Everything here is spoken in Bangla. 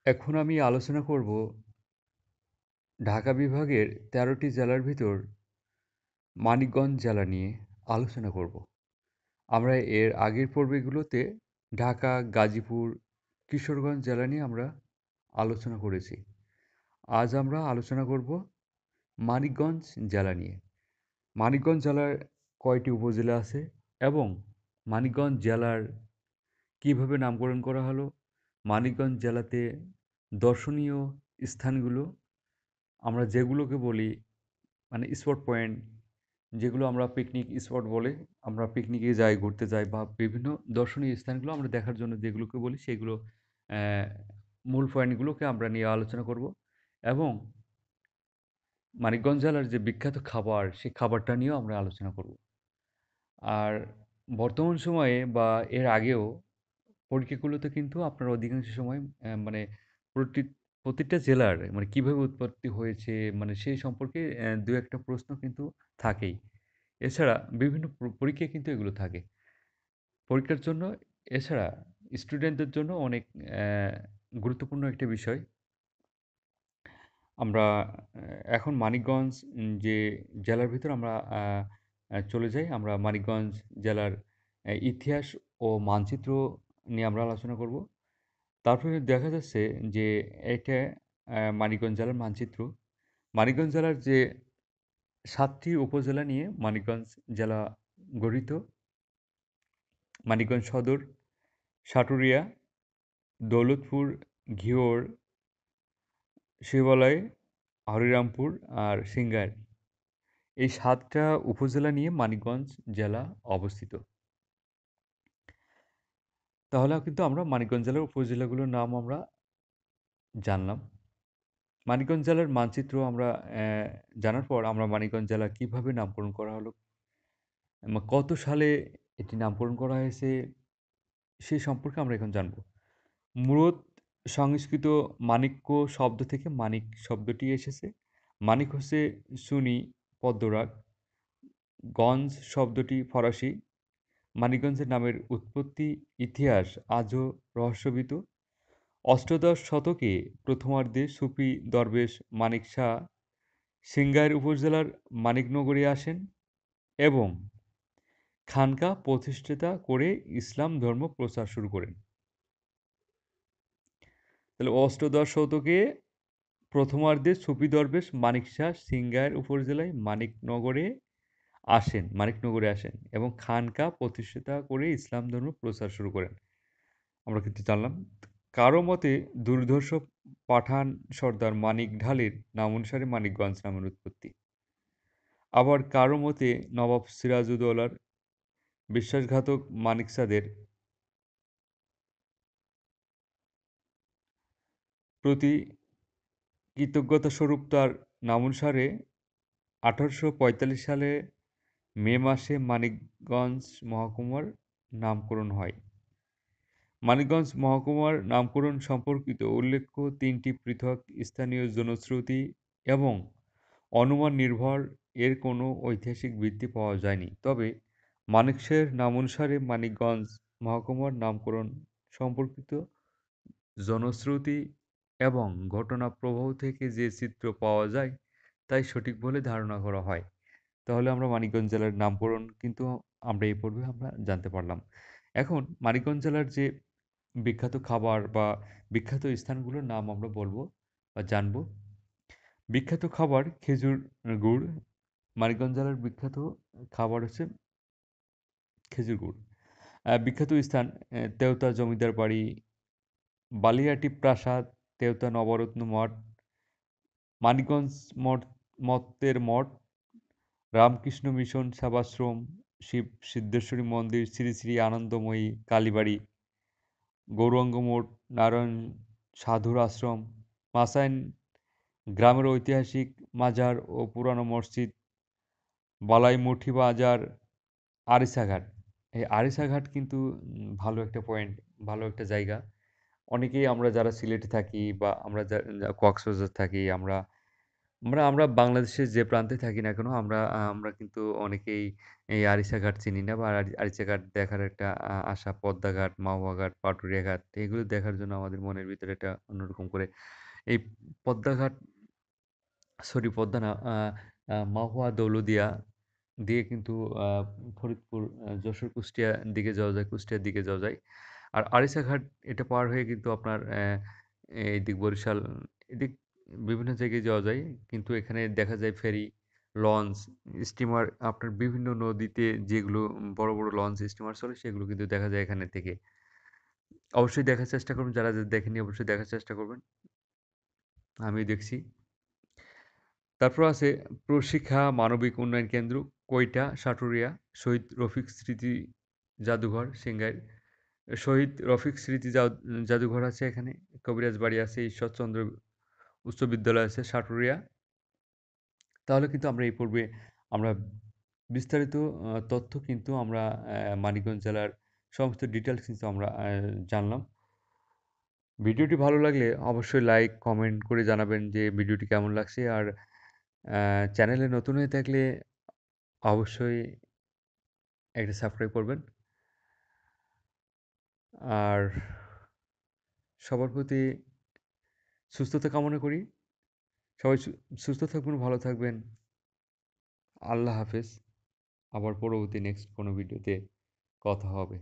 এখন আমি আলোচনা করব ঢাকা বিভাগের ১৩টি জেলার ভিতর মানিকগঞ্জ জেলা নিয়ে আলোচনা করব। আমরা এর আগের পর্বগুলোতে ঢাকা, গাজীপুর, কিশোরগঞ্জ জেলা নিয়ে আমরা আলোচনা করেছি। আজ আমরা আলোচনা করব মানিকগঞ্জ জেলা নিয়ে। মানিকগঞ্জ জেলার কয়টি উপজেলা আছে এবং মানিকগঞ্জ জেলার কিভাবে নামকরণ করা হলো, মানিকগঞ্জ জেলাতে দর্শনীয় স্থানগুলো আমরা যেগুলোকে বলি মানে স্পট পয়েন্ট যেগুলো আমরা পিকনিক স্পট বলে আমরা পিকনিকে যাই, ঘুরতে যাই বা বিভিন্ন দর্শনীয় স্থানগুলো আমরা দেখার জন্য যেগুলোকে বলি সেগুলো অ্যা মূল পয়েন্টগুলোকে আমরা নিয়ে আলোচনা করব এবং মানিকগঞ্জ জেলার যে বিখ্যাত খাবার, সেই খাবারটা নিয়েও আমরা আলোচনা করব। আর বর্তমান সময়ে বা এর আগেও পরীক্ষাগুলোতে কিন্তু আপনার অধিকাংশ সময় মানে প্রতি প্রতিটা জেলার মানে কিভাবে উৎপত্তি হয়েছে মানে সেই সম্পর্কে ২-১ টা প্রশ্ন কিন্তু থাকেই। এছাড়া বিভিন্ন পরীক্ষায় কিন্তু এগুলো থাকে। পরীক্ষার জন্য এছাড়া স্টুডেন্টদের জন্য অনেক গুরুত্বপূর্ণ একটি বিষয়। আমরা এখন মানিকগঞ্জ যে জেলার ভিতর আমরা চলে যাই। আমরা মানিকগঞ্জ জেলার ইতিহাস ও মানচিত্র নিয়ে আমরা আলোচনা করব। তারপরে দেখা যাচ্ছে যে এটা মানিকগঞ্জ জেলার মানচিত্র। মানিকগঞ্জ জেলার যে ৭ টি উপজেলা নিয়ে মানিকগঞ্জ জেলা গঠিত। মানিকগঞ্জ সদর, সাটুরিয়া, দৌলতপুর, ঘিওর, শিবালয়, হরিরামপুর আর সিংগাইর। এই ৭ টা উপজেলা নিয়ে মানিকগঞ্জ জেলা অবস্থিত। তাহলে কিন্তু আমরা মানিকগঞ্জ জেলার উপজেলাগুলোর নাম আমরা জানলাম। মানিকগঞ্জ জেলার মানচিত্র আমরা জানার পর আমরা মানিকগঞ্জ জেলা কিভাবে নামকরণ করা হলো, কত সালে এটি নামকরণ করা হয়েছে সেই সম্পর্কে আমরা এখন জানব। মূলত সংস্কৃত মাণিক্য শব্দ থেকে মানিক শব্দটি এসেছে। মানিক হচ্ছে সুন্নি পদ্মরাগ, গঞ্জ শব্দটি ফরাসি। মানিকগঞ্জের নামের উৎপত্তি ইতিহাস আজও রহস্যবিত। অষ্টাদশ শতকে প্রথমার্ধে সুফি দরবেশ মানিক শাহ সিংগাইর উপজেলার মানিকনগরে আসেন এবং খানকা প্রতিষ্ঠাতা করে ইসলাম ধর্ম প্রচার শুরু করেন। তাহলে অষ্টাদশ শতকে প্রথমার্ধে সুফি দরবেশ মানিক শাহ সিংগাইর উপজেলায় মানিকনগরে আসেন এবং খানকা প্রতিষ্ঠাতা করে ইসলাম ধর্ম প্রচার শুরু করেন। আমরা কিন্তু জানলাম। কারো মতে দুর্ধর্ষ পাঠান সর্দার মানিক ঢালের নাম অনুসারে মানিকগঞ্জ নামের উৎপত্তি। আবার কারো মতে নবাব সিরাজউদ্দৌলার বিশ্বাসঘাতক মানিকচাঁদের প্রতি কৃতজ্ঞতাস্বরূপ তার নামানুসারে ১৮৪৫ সালে মে মাসে মানিকগঞ্জ মহকুমার নামকরণ হয়। মানিকগঞ্জ মহকুমার নামকরণ সম্পর্কিত উল্লেখ্য ৩টি পৃথক স্থানীয় জনশ্রুতি এবং অনুমান নির্ভর এর কোনো ঐতিহাসিক ভিত্তি পাওয়া যায়নি। তবে মানেকশের নামানুসারে মানিকগঞ্জ মহকুমার নামকরণ সম্পর্কিত জনশ্রুতি এবং ঘটনা প্রবাহ থেকে যে চিত্র পাওয়া যায় তাই সঠিক বলে ধারণা করা হয়। তাহলে আমরা মানিকগঞ্জ জেলার নামকরণ কিন্তু আমরা এই পর্বে আমরা জানতে পারলাম। এখন মানিকগঞ্জ জেলার যে বিখ্যাত খাবার বা বিখ্যাত স্থানগুলোর নাম আমরা বলবো বা জানবো। বিখ্যাত খাবার খেজুর গুড়। মানিকগঞ্জ জেলার বিখ্যাত খাবার হচ্ছে খেজুর গুড়। বিখ্যাত স্থান তেওতা জমিদার বাড়ি, বালিয়াটি প্রাসাদ, তেওতা নবরত্ন মঠ, মানিকগঞ্জ মত্তের মঠ, রামকৃষ্ণ মিশন সেবাশ্রম, শিব সিদ্ধেশ্বরী মন্দির, শ্রী শ্রী আনন্দময়ী কালীবাড়ি, গৌরাঙ্গ মঠ, নারায়ণ সাধুর আশ্রম, মাসাইন গ্রামের ঐতিহাসিক মাজার ও পুরানো মসজিদ, বালাইমুঠি বাজার, আরিচাঘাট। এই আরিচাঘাট কিন্তু ভালো একটা পয়েন্ট, ভালো একটা জায়গা। অনেকেই আমরা যারা সিলেটে থাকি বা আমরা কক্সবাজার থাকি, আমরা আমরা বাংলাদেশের যে প্রান্তে থাকি না কেন আমরা কিন্তু অনেকেই এই আরিচা ঘাট চিনি না বা আরিচা ঘাট দেখার একটা আশা, পদ্মা ঘাট, মাওয়া ঘাট, পাটুরিয়া ঘাট এগুলো দেখার জন্য আমাদের মনের ভিতরে একটা অন্যরকম করে এই পদ্মা ঘাট, সরি পদ্মা না, মাওয়া দৌলতদিয়া দিয়ে কিন্তু আ ফরিদপুর, যশোর, কুষ্টিয়ার দিকে যাওয়া যায়, কুষ্টিয়ার দিকে যাওয়া যায়। আর আরিচা ঘাট এটা পার হয়ে কিন্তু আপনার এইদিক বরিশাল, এদিক বিভিন্ন জায়গায় যাওয়া যায়। কিন্তু এখানে দেখা যায় ফেরি, লঞ্চ, স্টিমার, আপনার বিভিন্ন নদীতে যেগুলো বড়, বড় লঞ্চ, স্টিমার চলে সেগুলো কিন্তু দেখা যায় এখানে থেকে। অবশ্যই দেখার চেষ্টা করবেন। যারা দেখেননি অবশ্যই দেখার চেষ্টা করবেন। আমিও দেখছি। তারপর আছে প্রশিক্ষা মানবিক উন্নয়ন কেন্দ্র, কোয়টা, সাটুরিয়া, শহীদ রফিক স্মৃতি জাদুঘর, সিংগাইর। শহীদ রফিক স্মৃতি জাদুঘর আছে এখানে। কবিরাজ বাড়ি আছে, ঈশ্বরচন্দ্র উচ্চ বিদ্যালয় আছে সাটুরিয়া। তাহলে কিন্তু আমরা এই পর্বে আমরা বিস্তারিত তথ্য কিন্তু আমরা মানিকগঞ্জ জেলার সমস্ত ডিটেইলস কিন্তু আমরা জানলাম। ভিডিওটি ভালো লাগলে অবশ্যই লাইক, কমেন্ট করে জানাবেন যে ভিডিওটি কেমন লাগছে। আর চ্যানেলে নতুন হয়ে থাকলে অবশ্যই একটা সাবস্ক্রাইব করবেন। আর সবার প্রতি সুস্থতা কামনা করি। সবাই সুস্থ থাকবেন, ভালো থাকবেন। আল্লাহ হাফেজ। আবার পরবর্তী নেক্সট কোনো ভিডিওতে কথা হবে।